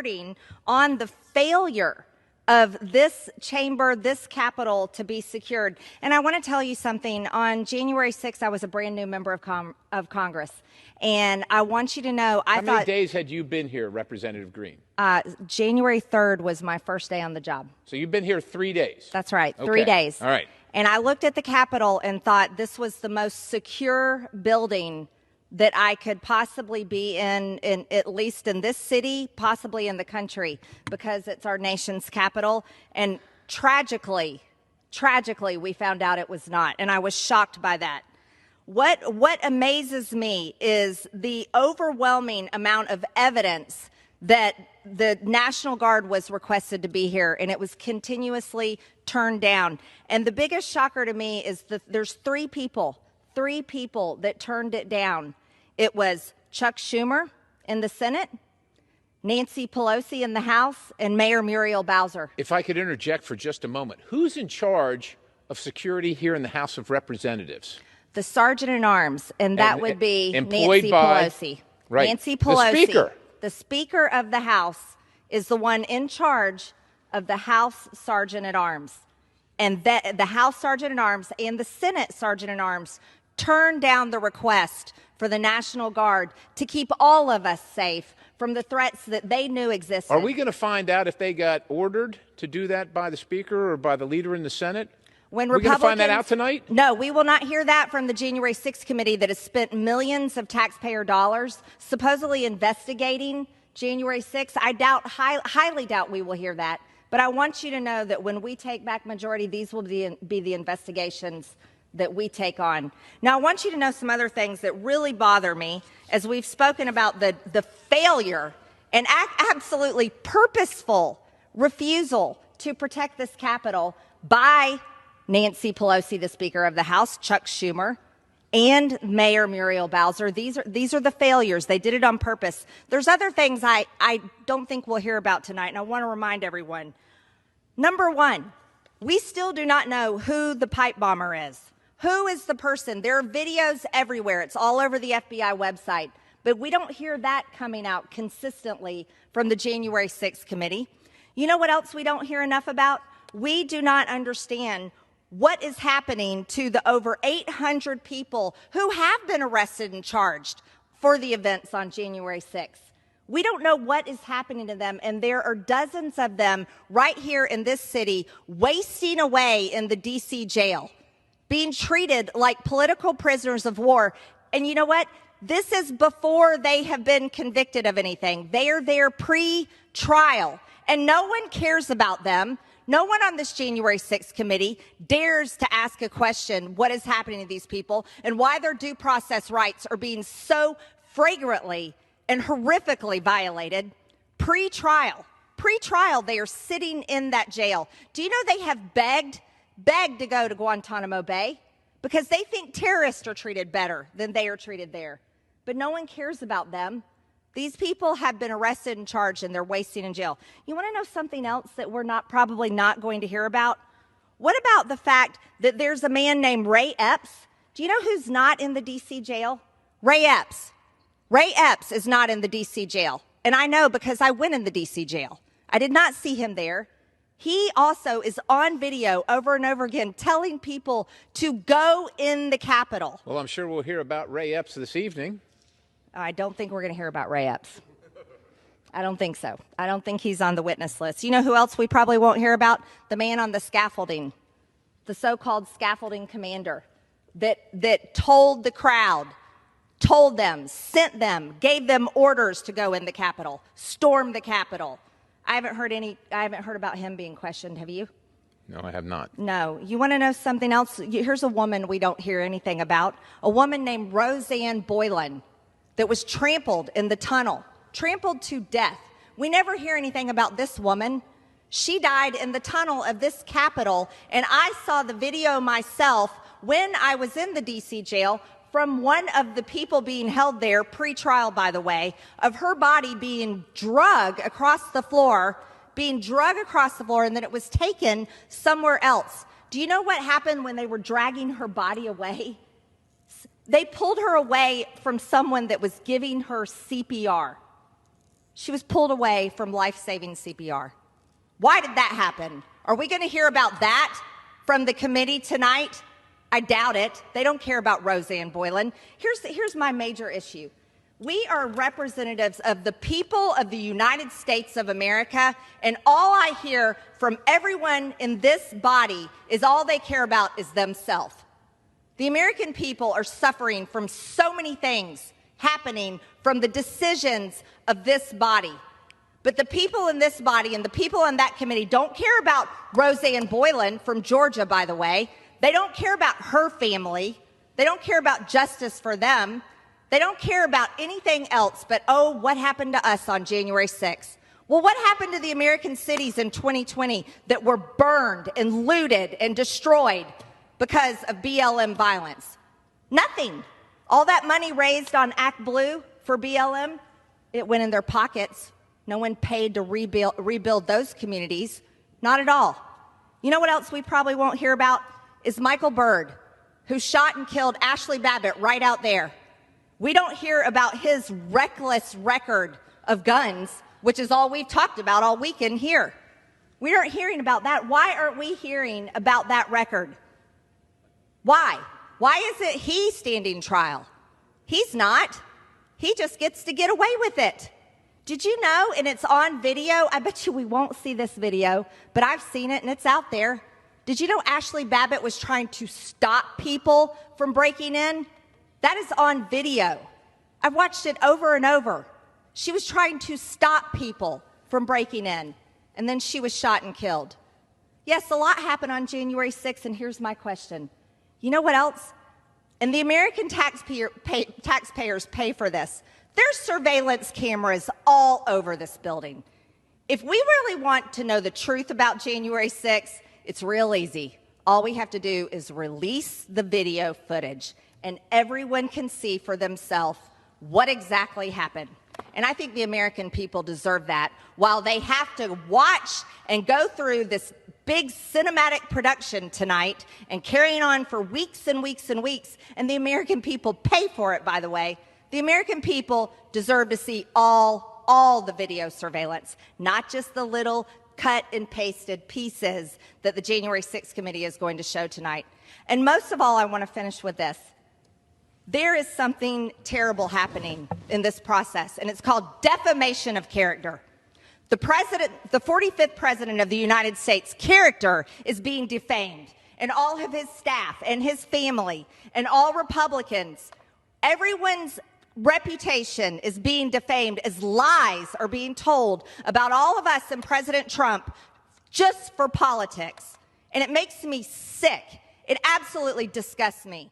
reporting on the failure of this chamber, this Capitol to be secured. And I want to tell you something. On January 6th, I was a brand new member of Congress. And I want you to know, How many days had you been here, Representative Greene? January 3rd was my first day on the job. So you've been here 3 days? That's right, okay. 3 days. All right. And I looked at the Capitol and thought this was the most secure building that I could possibly be in at least in this city, possibly in the country, because it's our nation's capital. And tragically, we found out it was not. And I was shocked by that. What amazes me is the overwhelming amount of evidence that the National Guard was requested to be here, and it was continuously turned down. And the biggest shocker to me is that there's three people that turned it down. It was Chuck Schumer in the Senate, Nancy Pelosi in the House, and Mayor Muriel Bowser. If I could interject for just a moment, who's in charge of security here in the House of Representatives? The Sergeant at Arms, and that would be Nancy Pelosi. Right. Nancy Pelosi. The Speaker. The Speaker of the House is the one in charge of the House Sergeant at Arms. And the House Sergeant at Arms and the Senate Sergeant at Arms turned down the request for the National Guard to keep all of us safe from the threats that they knew existed. Are we going to find out if they got ordered to do that by the Speaker or by the leader in the Senate? When We're going to find that out tonight? No, we will not hear that from the January 6th committee that has spent millions of taxpayer dollars supposedly investigating January 6th. I highly doubt we will hear that. But I want you to know that when we take back majority, these will be the investigations that we take on. Now, I want you to know some other things that really bother me as we've spoken about the failure and absolutely purposeful refusal to protect this Capitol by Nancy Pelosi, the Speaker of the House, Chuck Schumer, and Mayor Muriel Bowser. These are the failures. They did it on purpose. There's other things I don't think we'll hear about tonight, and I want to remind everyone. Number one, we still do not know who the pipe bomber is. Who is the person? There are videos everywhere. It's all over the FBI website. But we don't hear that coming out consistently from the January 6th committee. You know what else we don't hear enough about? We do not understand what is happening to the over 800 people who have been arrested and charged for the events on January 6th. We don't know what is happening to them, and there are dozens of them right here in this city wasting away in the D.C. jail, being treated like political prisoners of war. And you know what? This is before they have been convicted of anything. They are there pre-trial, and no one cares about them. No one on this January 6th committee dares to ask a question, what is happening to these people and why their due process rights are being so flagrantly and horrifically violated pre-trial. Pre-trial, they are sitting in that jail. Do you know they have begged to go to Guantanamo Bay because they think terrorists are treated better than they are treated there. But no one cares about them. These people have been arrested and charged, and they're wasting in jail. You want to know something else that we're probably not going to hear about? What about the fact that there's a man named Ray Epps? Do you know who's not in the D.C. jail? Ray Epps. Ray Epps is not in the D.C. jail. And I know because I went in the D.C. jail. I did not see him there. He also is on video over and over again telling people to go in the Capitol. Well, I'm sure we'll hear about Ray Epps this evening. I don't think we're going to hear about Ray Epps. I don't think so. I don't think he's on the witness list. You know who else we probably won't hear about? The man on the scaffolding, the so-called scaffolding commander that told the crowd, told them, sent them, gave them orders to go in the Capitol, storm the Capitol. I haven't heard about him being questioned. Have you? No, I have not. No. You want to know something else? Here's a woman we don't hear anything about. A woman named Roseanne Boylan that was trampled in the tunnel, trampled to death. We never hear anything about this woman. She died in the tunnel of this Capitol, and I saw the video myself when I was in the D.C. jail from one of the people being held there, pre-trial, by the way, of her body being dragged across the floor, and then it was taken somewhere else. Do you know what happened when they were dragging her body away? They pulled her away from someone that was giving her CPR. she was pulled away from life-saving CPR. Why did that happen? Are we going to hear about that from the committee tonight? I doubt it. They don't care about Roseanne Boylan. Here's my major issue. We are representatives of the people of the United States of America, and all I hear from everyone in this body is all they care about is themselves. The American people are suffering from so many things happening from the decisions of this body. But the people in this body and the people on that committee don't care about Roseanne Boylan from Georgia, by the way. They don't care about her family. They don't care about justice for them. They don't care about anything else but, oh, what happened to us on January 6th? Well, what happened to the American cities in 2020 that were burned and looted and destroyed because of BLM violence? Nothing. All that money raised on Act Blue for BLM, it went in their pockets. No one paid to rebuild those communities. Not at all. You know what else we probably won't hear about? Is Michael Byrd, who shot and killed Ashley Babbitt right out there. We don't hear about his reckless record of guns, which is all we've talked about all weekend here. We aren't hearing about that. Why aren't we hearing about that record? Why? Why isn't he standing trial? He's not. He just gets to get away with it. Did you know, and it's on video, I bet you we won't see this video, but I've seen it and it's out there. Did you know Ashley Babbitt was trying to stop people from breaking in? That is on video. I've watched it over and over. She was trying to stop people from breaking in, and then she was shot and killed. Yes, a lot happened on January 6th, and here's my question. You know what else? And the American taxpayers pay for this. There's surveillance cameras all over this building. If we really want to know the truth about January 6th, it's real easy. All we have to do is release the video footage, and everyone can see for themselves what exactly happened. And I think the American people deserve that, while they have to watch and go through this big cinematic production tonight and carrying on for weeks and weeks and weeks. And the American people pay for it, by the way. The American people deserve to see all the video surveillance, not just the little cut and pasted pieces that the January 6th committee is going to show tonight. And most of all, I want to finish with this. There is something terrible happening in this process, and it's called defamation of character. The 45th president of the United States' character is being defamed, and all of his staff and his family and all Republicans, everyone's reputation is being defamed as lies are being told about all of us and President Trump just for politics. And it makes me sick. It absolutely disgusts me.